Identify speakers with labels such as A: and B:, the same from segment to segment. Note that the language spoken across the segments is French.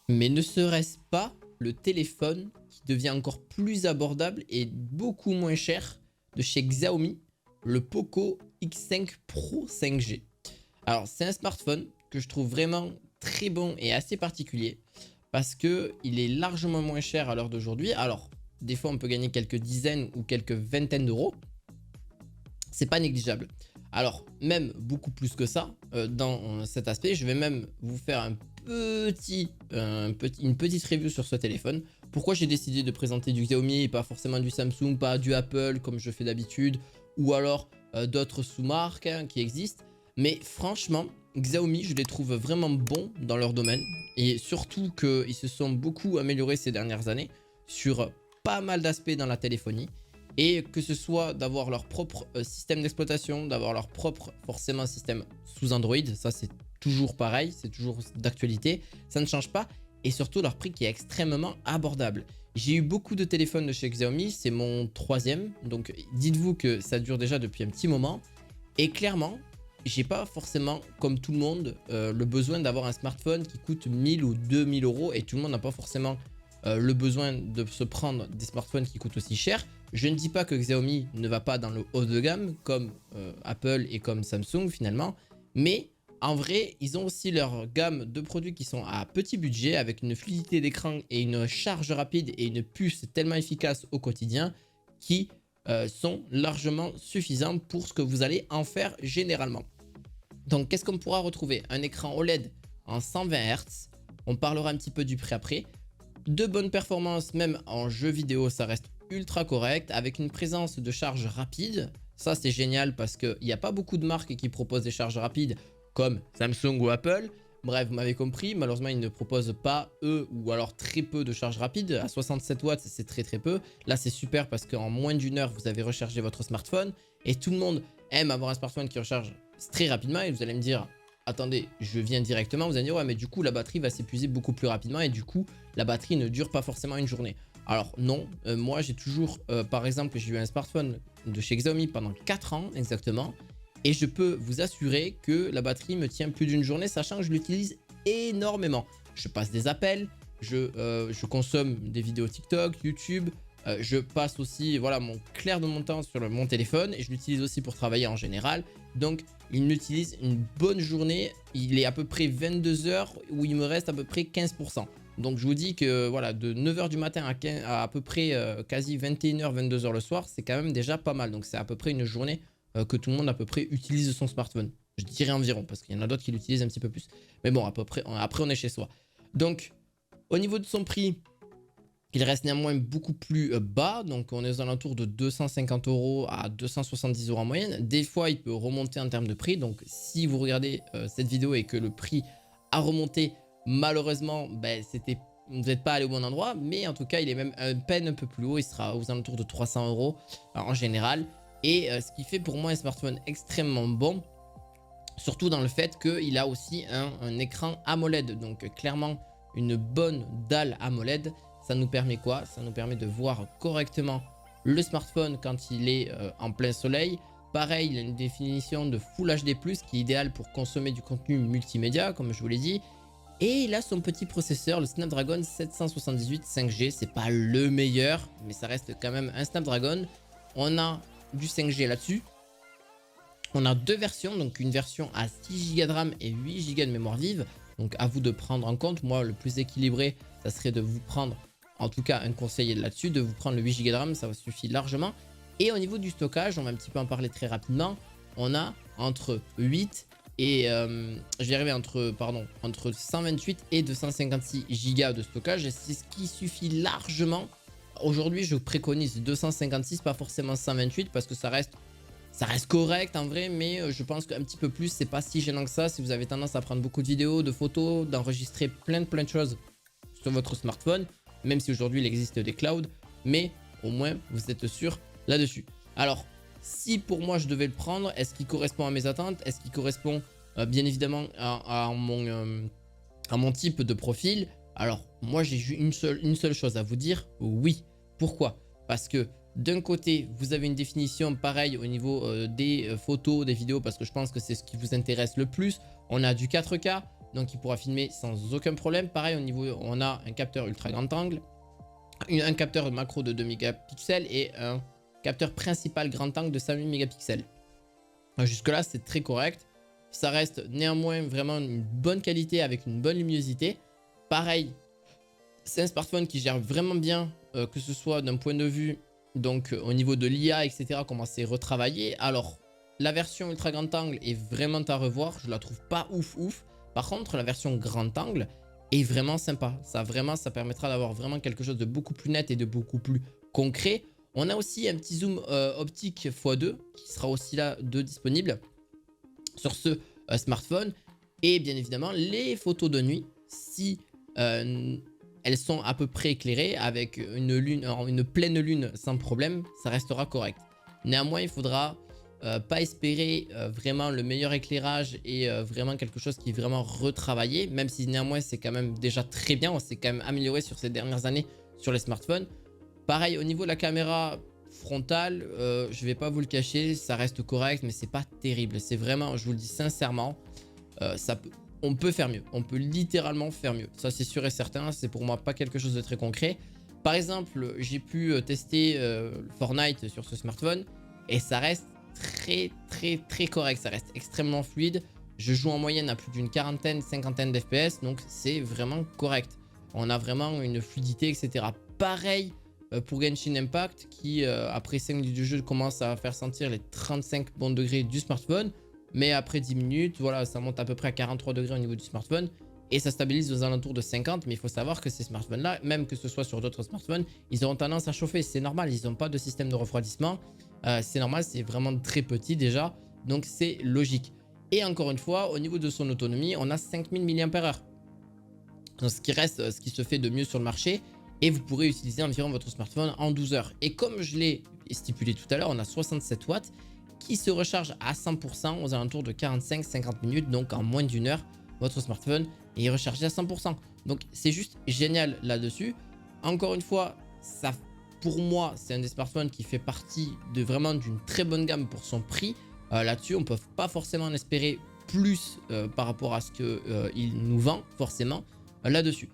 A: Mais ne serait-ce pas le téléphone qui devient encore plus abordable et beaucoup moins cher de chez Xiaomi, le Poco X5 Pro 5G. Alors, c'est un smartphone que je trouve vraiment très bon et assez particulier parce que il est largement moins cher à l'heure d'aujourd'hui. Alors, des fois, on peut gagner quelques dizaines ou quelques vingtaines d'euros. C'est pas négligeable. Alors, même beaucoup plus que ça, dans cet aspect, je vais même vous faire une petite review sur ce téléphone. Pourquoi j'ai décidé de présenter du Xiaomi et pas forcément du Samsung, pas du Apple comme je fais d'habitude, ou alors d'autres sous-marques qui existent. Mais franchement, Xiaomi, je les trouve vraiment bons dans leur domaine. Et surtout qu'ils se sont beaucoup améliorés ces dernières années sur pas mal d'aspects dans la téléphonie. Et que ce soit d'avoir leur propre système d'exploitation, d'avoir leur propre forcément système sous Android, ça c'est toujours pareil, c'est toujours d'actualité, ça ne change pas. Et surtout leur prix qui est extrêmement abordable. J'ai eu beaucoup de téléphones de chez Xiaomi, c'est mon troisième, donc dites-vous que ça dure déjà depuis un petit moment. Et clairement, j'ai pas forcément, comme tout le monde, le besoin d'avoir un smartphone qui coûte 1000 ou 2000 euros. Et tout le monde n'a pas forcément le besoin de se prendre des smartphones qui coûtent aussi cher. Je ne dis pas que Xiaomi ne va pas dans le haut de gamme comme Apple et comme Samsung finalement. Mais en vrai, ils ont aussi leur gamme de produits qui sont à petit budget avec une fluidité d'écran et une charge rapide et une puce tellement efficace au quotidien qui sont largement suffisants pour ce que vous allez en faire généralement. Donc, qu'est-ce qu'on pourra retrouver? Un écran OLED en 120 Hz. On parlera un petit peu du prix après. De bonnes performances, même en jeu vidéo, ça reste ultra correct. Avec une présence de charge rapide. Ça, c'est génial parce qu'il n'y a pas beaucoup de marques qui proposent des charges rapides comme Samsung ou Apple. Bref, vous m'avez compris. Malheureusement, ils ne proposent pas, eux, ou alors très peu de charge rapide. À 67 watts, c'est très très peu. Là, c'est super parce qu'en moins d'une heure, vous avez rechargé votre smartphone. Et tout le monde aime avoir un smartphone qui recharge très rapidement. Et vous allez me dire, attendez, je viens directement. Vous allez me dire, ouais, mais du coup, la batterie va s'épuiser beaucoup plus rapidement. Et du coup, la batterie ne dure pas forcément une journée. Alors non, moi j'ai toujours, par exemple, j'ai eu un smartphone de chez Xiaomi pendant 4 ans exactement. Et je peux vous assurer que la batterie me tient plus d'une journée, sachant que je l'utilise énormément. Je passe des appels, je consomme des vidéos TikTok, YouTube. Je passe aussi voilà, mon clair de mon temps sur mon téléphone et je l'utilise aussi pour travailler en général. Donc, il m'utilise une bonne journée. Il est à peu près 22 heures où il me reste à peu près 15%. Donc, je vous dis que voilà, de 9 h du matin à peu près quasi 21 h, 22 h le soir, c'est quand même déjà pas mal. Donc, c'est à peu près une journée que tout le monde à peu près utilise son smartphone. Je dirais environ parce qu'il y en a d'autres qui l'utilisent un petit peu plus. Mais bon, à peu près, après, on est chez soi. Donc, au niveau de son prix, il reste néanmoins beaucoup plus bas, donc on est aux alentours de 250 € à 270 € en moyenne. Des fois, il peut remonter en termes de prix, donc si vous regardez cette vidéo et que le prix a remonté, malheureusement, ben, vous n'êtes pas allé au bon endroit, mais en tout cas, il est même à peine un peu plus haut, il sera aux alentours de 300 € en général. Et ce qui fait pour moi un smartphone extrêmement bon, surtout dans le fait qu'il a aussi un écran AMOLED, donc clairement une bonne dalle AMOLED. Ça nous permet quoi? Ça nous permet de voir correctement le smartphone quand il est en plein soleil. Pareil, il a une définition de Full HD+, qui est idéale pour consommer du contenu multimédia, comme je vous l'ai dit. Et il a son petit processeur, le Snapdragon 778 5G. C'est pas le meilleur, mais ça reste quand même un Snapdragon. On a du 5G là-dessus. On a deux versions, donc une version à 6 Go de RAM et 8 Go de mémoire vive. Donc à vous de prendre en compte. Moi, le plus équilibré, ça serait de vous prendre, en tout cas un conseil là-dessus, de vous prendre le 8 Go de RAM, ça suffit largement. Et au niveau du stockage, on va un petit peu en parler très rapidement. On a entre 8 et je vais arriver entre 128 et 256 Go de stockage. Et c'est ce qui suffit largement. Aujourd'hui, je préconise 256, pas forcément 128, parce que ça reste correct en vrai, mais je pense qu'un petit peu plus, c'est pas si gênant que ça. Si vous avez tendance à prendre beaucoup de vidéos, de photos, d'enregistrer plein de choses sur votre smartphone, même si aujourd'hui il existe des clouds, mais au moins vous êtes sûr là-dessus. Alors, si pour moi je devais le prendre, est-ce qu'il correspond à mes attentes? Est-ce qu'il correspond bien évidemment à mon type de profil? Alors, moi j'ai une seule chose à vous dire, oui. Pourquoi? Parce que d'un côté, vous avez une définition pareille au niveau des photos, des vidéos, parce que je pense que c'est ce qui vous intéresse le plus. On a du 4K, donc il pourra filmer sans aucun problème. Pareil, au niveau, on a un capteur ultra grand angle, un capteur macro de 2 mégapixels et un capteur principal grand angle de 5000 mégapixels. Jusque là c'est très correct, ça reste néanmoins vraiment une bonne qualité avec une bonne luminosité. Pareil, c'est un smartphone qui gère vraiment bien, que ce soit d'un point de vue donc au niveau de l'IA etc, comment c'est retravaillé. Alors la version ultra grand angle est vraiment à revoir, je la trouve pas ouf. Par contre la version grand angle est vraiment sympa, ça permettra d'avoir vraiment quelque chose de beaucoup plus net et de beaucoup plus concret. On a aussi un petit zoom optique x2 qui sera aussi là disponible sur ce smartphone. Et bien évidemment, les photos de nuit, si elles sont à peu près éclairées avec une pleine lune sans problème, ça restera correct. Néanmoins, il faudra pas espérer vraiment le meilleur éclairage et vraiment quelque chose qui est vraiment retravaillé, même si néanmoins c'est quand même déjà très bien, on s'est quand même amélioré sur ces dernières années sur les smartphones. Pareil, au niveau de la caméra frontale, je vais pas vous le cacher, ça reste correct, mais c'est pas terrible. C'est vraiment, je vous le dis sincèrement, on peut faire mieux. On peut littéralement faire mieux. Ça, c'est sûr et certain. C'est pour moi pas quelque chose de très concret. Par exemple, j'ai pu tester Fortnite sur ce smartphone et ça reste très correct. Ça reste extrêmement fluide. Je joue en moyenne à plus d'une cinquantaine d'FPS, donc c'est vraiment correct. On a vraiment une fluidité, etc. Pareil pour Genshin Impact qui après 5 minutes de jeu commence à faire sentir les 35 bons degrés du smartphone, mais après 10 minutes voilà, ça monte à peu près à 43 degrés au niveau du smartphone et ça stabilise aux alentours de 50. Mais il faut savoir que ces smartphones là, même que ce soit sur d'autres smartphones, ils auront tendance à chauffer, c'est normal, ils n'ont pas de système de refroidissement, c'est normal, c'est vraiment très petit déjà, donc c'est logique. Et encore une fois, au niveau de son autonomie, on a 5000 mAh, donc ce qui se fait de mieux sur le marché. Et vous pourrez utiliser environ votre smartphone en 12 heures. Et comme je l'ai stipulé tout à l'heure, on a 67 watts qui se recharge à 100% aux alentours de 45-50 minutes. Donc en moins d'une heure, votre smartphone est rechargé à 100%. Donc c'est juste génial là-dessus. Encore une fois, ça, pour moi, c'est un des smartphones qui fait partie de vraiment d'une très bonne gamme pour son prix. Là-dessus, on ne peut pas forcément en espérer plus par rapport à ce qu'il nous vend forcément là-dessus.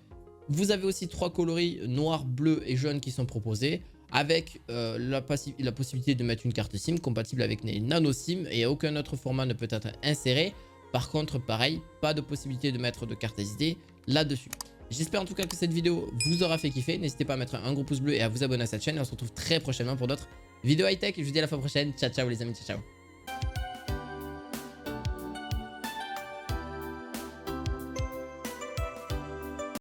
A: Vous avez aussi 3 coloris noir, bleu et jaune qui sont proposés avec la possibilité de mettre une carte SIM compatible avec les nano SIM et aucun autre format ne peut être inséré. Par contre, pareil, pas de possibilité de mettre de carte SD là-dessus. J'espère en tout cas que cette vidéo vous aura fait kiffer. N'hésitez pas à mettre un gros pouce bleu et à vous abonner à cette chaîne. Et on se retrouve très prochainement pour d'autres vidéos high-tech. Je vous dis à la fois prochaine. Ciao, ciao les amis, ciao, ciao.